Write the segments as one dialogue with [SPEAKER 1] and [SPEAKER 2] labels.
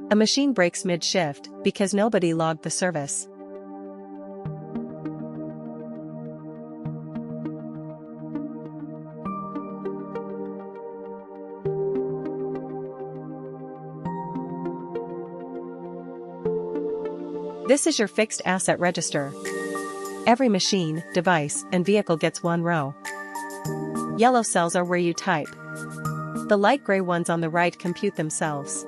[SPEAKER 1] A machine breaks mid-shift because nobody logged the service. This is your fixed asset register. Every machine, device, and vehicle gets one row. Yellow cells are where you type. The light gray ones on the right compute themselves.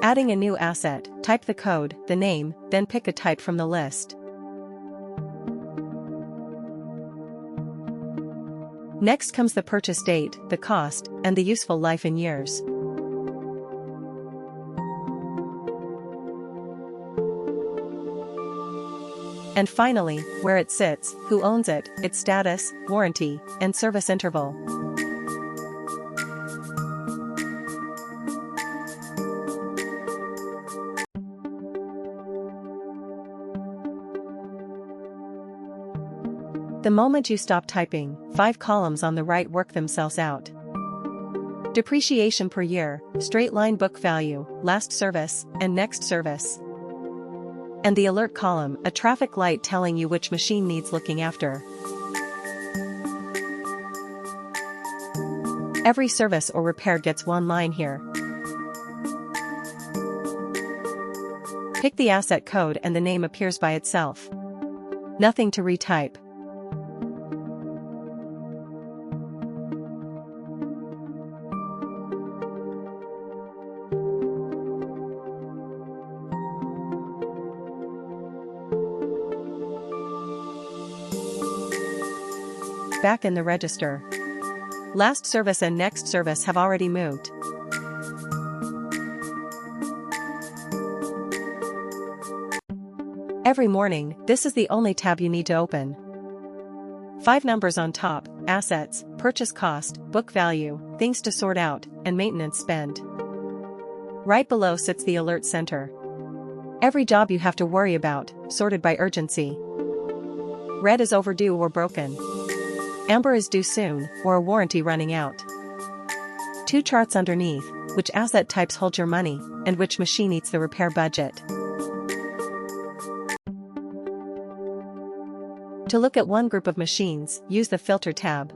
[SPEAKER 1] Adding a new asset, type the code, the name, then pick a type from the list. Next comes the purchase date, the cost, and the useful life in years. And finally, where it sits, who owns it, its status, warranty, and service interval. The moment you stop typing, 5 columns on the right work themselves out. Depreciation per year, straight line book value, last service, and next service. And the alert column, a traffic light telling you which machine needs looking after. Every service or repair gets one line here. Pick the asset code and the name appears by itself. Nothing to retype. Back in the register. Last service and next service have already moved. Every morning, this is the only tab you need to open. 5 numbers on top: assets, purchase cost, book value, things to sort out, and maintenance spend. Right below sits the alert center. Every job you have to worry about, sorted by urgency. Red is overdue or broken. Amber is due soon, or a warranty running out. 2 charts underneath, which asset types hold your money, and which machine eats the repair budget. To look at one group of machines, use the Filter tab.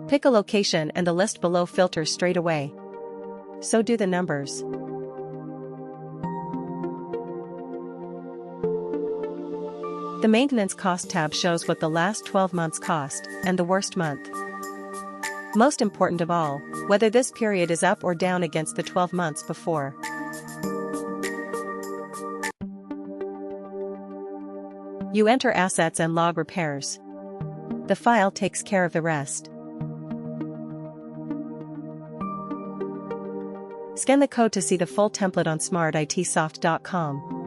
[SPEAKER 1] Pick a location and the list below filters straight away. So do the numbers. The Maintenance Cost tab shows what the last 12 months cost, and the worst month. Most important of all, whether this period is up or down against the 12 months before. You enter assets and log repairs. The file takes care of the rest. Scan the code to see the full template on SmartITSoft.com.